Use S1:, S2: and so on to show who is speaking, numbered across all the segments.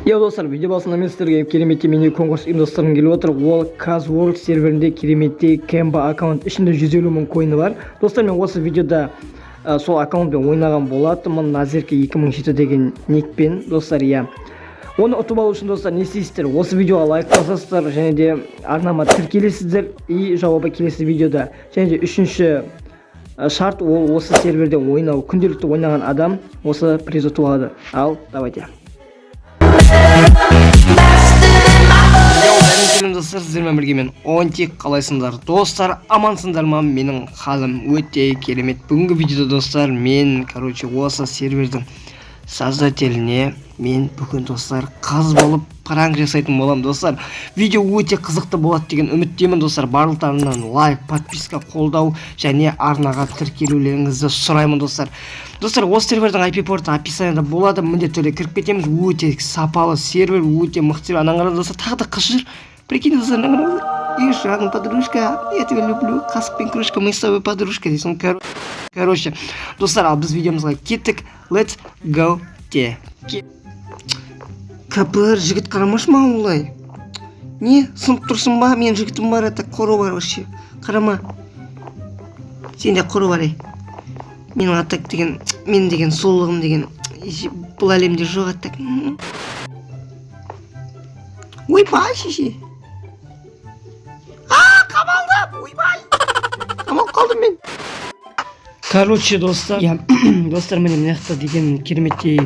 S1: Иә достар, видео басында мен сіздерге кереметте мини конкурс ұйымдастырғым келіп отыр. Ол Казworld серверінде кереметте Kemba аккаунт ішінде 150 мың койны бар. Достар, мен осы видеода сол аккаунтпен ойнаған болатынмын. Назерке 2007 деген никпен, достар, иә. Оны ұтып алу үшін достар не істейсіздер? Осы видеоға лайк басасыздар және де арнама тіркелесіздер и жауабы келесі видеода. Және де үшінші шарт ол осы серверде ойнау. Күнделікті ойнаған адам осы приз ұтып алады. Ал, давайте. Достар, сіздермен бірге мен Онтик, қалайсыңдар? Достар, амансыңдар ма? Менің халім өте керемет. Бүгінгі видеода достар, мен осы сервердің создателіне мен бүгін достар қаз болып пранк жасайтын болам достар. Видео өте қызықты болады деген үміттемін достар. Барлықтарынан лайк, подписка, қолдау және арнаға тіркелулеріңізді сұраймын достар. Достар, осы сервердің IP порты описанияда болады. Міндетті түрде кіріп кетеміз. Өте сапалы сервер, өте мықты. Ана қараңыз достар, тағы да қыз жүр. Прикинь, достар, ана қараңыз. Шағын подружка, я тебя люблю. Қасық пен кружка, мы с тобой подружка дейсің. Короче, достар, ал біз видеомызға кеттік. Let's go. Кәпір, жігіт қарамаш ма олай? Не, сынып тұрсың ба? Мен жігітім бар, это қору бар вообще. Қарама. Сенде қору бар, Менің аттак деген, мен деген сұлулығым деген бұл әлемде жоқ аттак. Ойбай, шеше. Қамалдым, ойбай. Қамал қалдым мен. Короче, достар, достар, міне мынаяқта деген кереметтей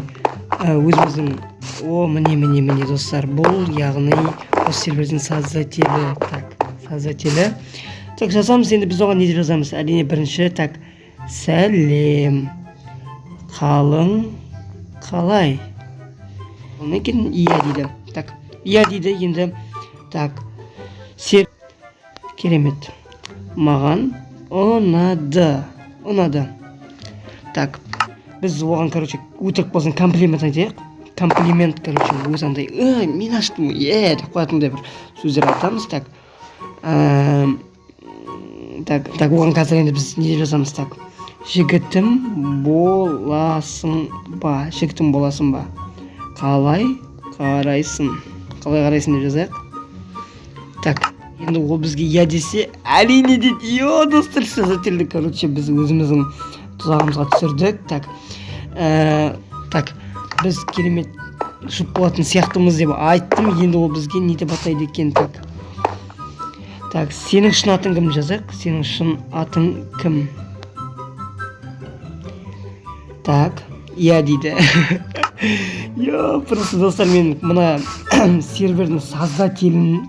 S1: өзіміздің міне достар, бұл яғни осы сервердің создателі. Так, жазамыз, енді біз оған не деп жазамыз? Әрине бірінші, так, сәлем, қалың, қалай? Оны екен, иә дейді. Так, иә дейді, енді, так, керемет, маған ұнады. Так, біз оған, өтірік болсын комплимент айтайық. Комплимент, өз андай, мен аштым, деп қоятындай бір сөздер айтамыз. Так, оған қазір енді біз не деп жазамыз? Так, жігітім боласың ба? Қалай қарайсың деп жазайық. Так, енді ол бізге я десе, әрине дейді. Достар, создательді, біз өзіміздің тұзағымызға түсірдік. Так, біз керемет жұп болатын сияқтымыз деп айттым. Енді ол бізге не деп атайды екен? Так, сенің шын атың кім жазайық? Сенің шын атың кім? Так, иә дейді. Просто достар, мен мұна сервердің создателін,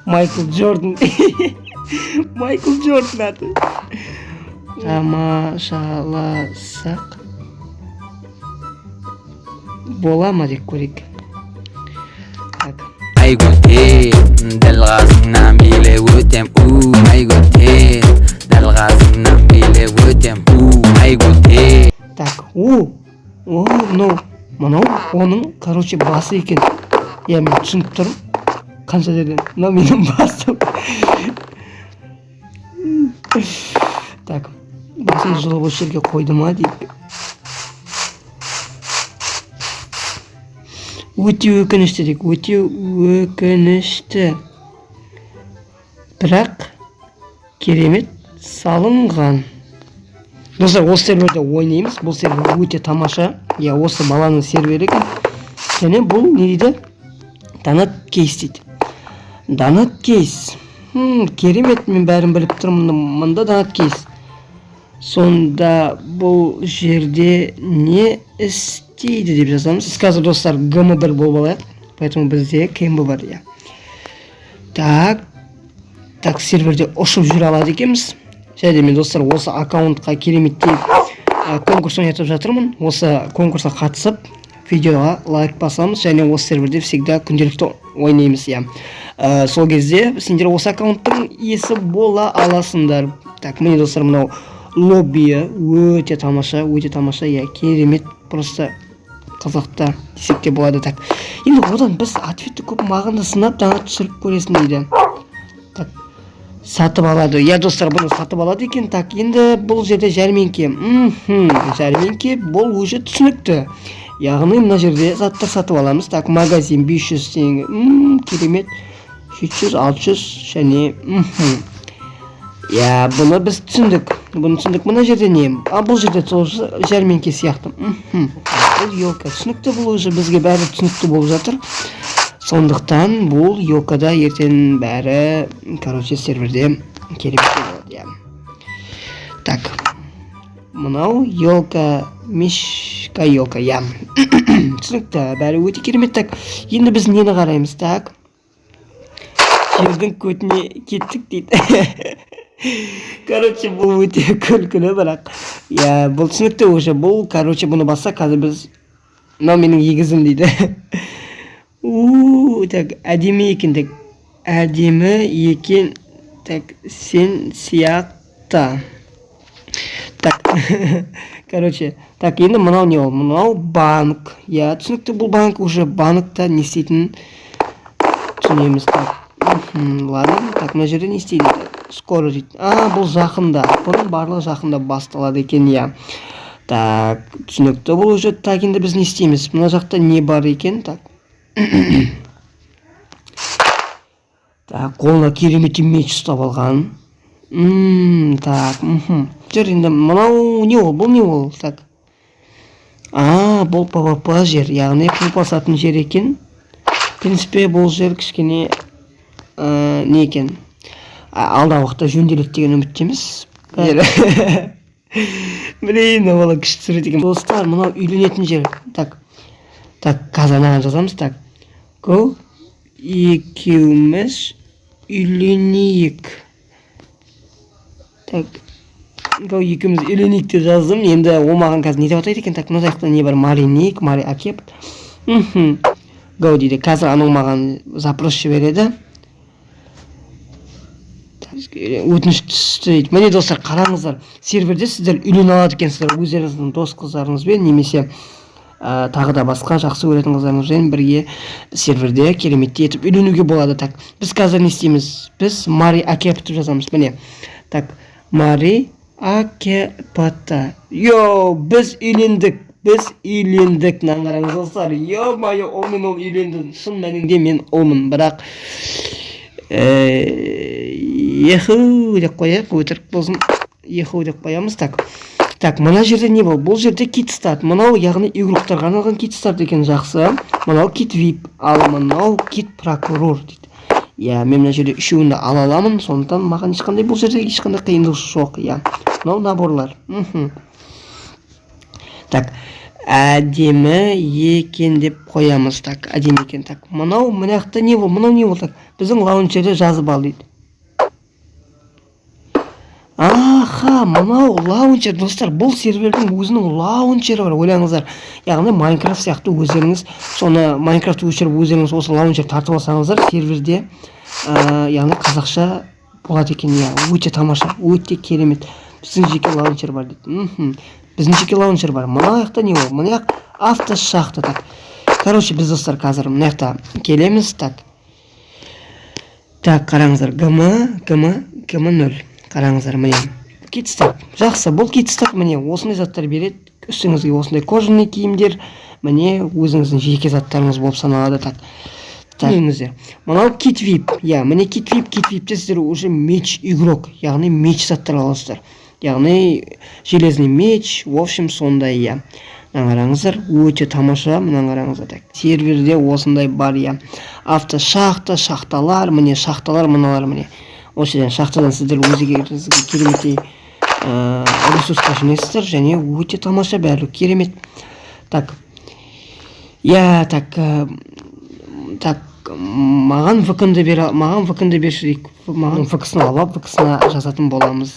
S1: Майкл Джордан. Майкл Джордан аты. Тамашаласақ бола ма деп көрейік. Так.
S2: Айгөте, дәл ғазыңнан биле өтем. Айгөте, дәл ғазыңнан биле өтем. Айгөте.
S1: Так, мынау оның, басы екен. Мен түсініп тұрмын. Қанша деден? Мынау менің басым. Так, басын жылы осы жерге қойды ма дейік. Өте өкінішті дейік. Өте өкінішті. Бірақ керемет салынған. Достар, осы серверде ойнаймыз. Бұл сервер өте тамаша. Осы баланың сервері екен. Және бұл не дейді? Донат кейс дейді. Донат кейс. Керемет, мен бәрін біліп тұрмын. Мұнда донат кейс. Сонда бұл жерде не істейді деп жазамыз. Біз қазір достар ГМ1 болып алайық. Поэтому бізде Kemba бар. Так, серверде ұшып жүре алады екенбіз. Және мен достар осы аккаунтқа кереметтей конкурс ойнатып жатырмын. Осы конкурсқа қатысып видеоға лайк басамыз және осы серверде всегда күнделікті ойнаймыз. Сол кезде сендер осы аккаунттың иесі бола аласыңдар. Так, міне достар, мынау лоббиі өте тамаша, керемет, просто қазақта десек те болады. Так, енді одан біз ответті көп мағында сынап донат түсіріп көресің дейді. Так, сатып алады. Достар, бұны сатып алады екен. Так, енді бұл жерде жәрменке. Жәрменке, бұл уже түсінікті. Яғни мына жерде заттар сатып аламыз. Так, магазин 500 теңге. Керемет. 700, 600 және Я, бұны біз түсіндік. Мына жерде не? Бұл жерде тоже жәрмеңке сияқты. Бұл елка түсінікті, бұл уже бізге бәрі түсінікті болып жатыр. Сондықтан бұл елкада ертең бәрі, серверде керемет болады. Так. Мынау елка, мишка елка, түсінікті, бәрі өте керемет. Так, енді біз нені қараймыз? Так. Жердің көтіне кеттік дейді. Бұл өте күлкілі, бірақ. Бұл түсінікті уже. Бұл, бұны басса, қазір біз... Мынау менің егізім дейді. Так, әдемі екен. Әдемі екен. Так, сен сияқты. Так, так, енді мынау не ол? Мынау банк. Түсінікті, бұл банк уже банкта не істейтін түсінеміз. Так, ладно. Так, мына жерде не істейді? Скоро дейді. Бұл жақында. Бұның барлығы жақында басталады екен, Так, түсінікті, бұл уже. Так, енді біз не істейміз? Мына жақта не бар екен? Так. Так, қолына керемет меч ұстап алған. Так, жер енді мынау не ол? Бұл не ол? Так. Бұл PvP жер, яғни пул басатын жер екен. В принципе, бұл жер кішкене не екен? Алда уақытта жөнделеді деген үміттеміз. Блин, ол күшті сурет екен. Достар, мынау үйленетін жер. Так. Так, қазір анаған жазамыз. Так. Go, екеуміз үйленейік. Так. Go, екеуміз үйленейік деп жаздым. Енді ол маған қазір не деп атайды екен? Так, мына жақта не бар? Маринейік, Мари әкеп. Go дейді. Қазір анау маған запрос жібереді. Өтініш түсті дейді. Міне достар, қараңыздар, серверде сіздер үйлене алады екенсіздер өздеріңіздің дос қыздарыңызбен немесе тағы да басқа жақсы көретін қыздарыңызбен бірге серверде кереметтей етіп үйленуге болады. Так, біз қазір не істейміз? Біз Мари әкепті жазамыз. Міне. Так, Мари әкепті. Біз үйлендік. Біз үйлендік. Наңғараңыз достар. Майы, ол мен ол үйленді. Шын мәнінде мен олмын. Бірақ еху деп қояйық, өтірік болсын. Еху деп қоямыз. Так, мына жерде не бол? Бұл жерде кит стат. Мынау яғни игроктарға арналған кит стат екен, жақсы. Мынау кит вип, ал мынау кит прокурор дейді. Мен мына жерде үшеуінді ала аламын, сондықтан маған ешқандай бұл жерде ешқандай қиындық жоқ. Мынау наборлар. Так, әдемі екен деп қоямыз. Так, әдемі екен. Так, мынау мынақта не бол? Мынау не бол? Так, біздің лаунчерде жазып ал дейді. Мынау лаунчер, достар, бұл сервердің өзінің лаунчері бар, ойлаңыздар. Яғни Майнкрафт сияқты өздеріңіз, соны Майнкрафт өшіріп өздеріңіз осы лаунчер тартып алсаңыздар, серверде, яғни қазақша болады екен, өте тамаша, өте керемет. Біздің жеке лаунчер бар дейді. Біздің жеке лаунчер бар. Мына жақта не ол? Мына жақ автошахта. Так, біз достар қазір мына жақта келеміз. Так, қараңыздар, GM0. Қараңыздар, міне. Китстап. Жақсы, бұл китстап міне осындай заттар береді. Үстіңізге осындай кожаный киімдер, міне өзіңіздің жеке заттарыңыз болып саналады. Так. Мынау кит вип. Міне кит випте сіздер уже меч игрок, яғни меч заттар аласыздар. Яғни железный меч, в общем, сондай. Қараңыздар, өте тамаша, мына қараңыздар. Так, серверде осындай бар. Автошахта, шахталар, міне шахталар, мыналар міне. Осыдан шахтадан сіздер өзіңізге кереметтей ресурсқа жинайсыздар, және өте тамаша, бәрі керемет. Так. Маған ВК-ны бершірейік. Маған ВК-сына алып, ВК-сына жазатын боламыз.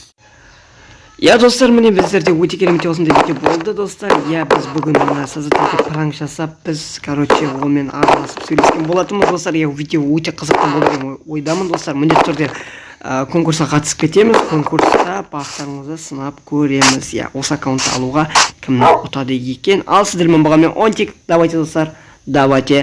S1: Достар, міне біздерде өте керемет осындай видео болды, достар. Біз бүгін создателге пранк жасап, біз, олмен араласып сөйлескен болатынбыз, достар. Видео өте қызықты болды деген ойдамын, достар. Міндетті түрде конкурсқа қатысып кетеміз. Конкурста бақтарыңызды сынап көреміз. Осы аккаунтты алуға кімнің ұтады екен. Ал сіздермен бағамен 10 тик. Давайте, достар, давайте.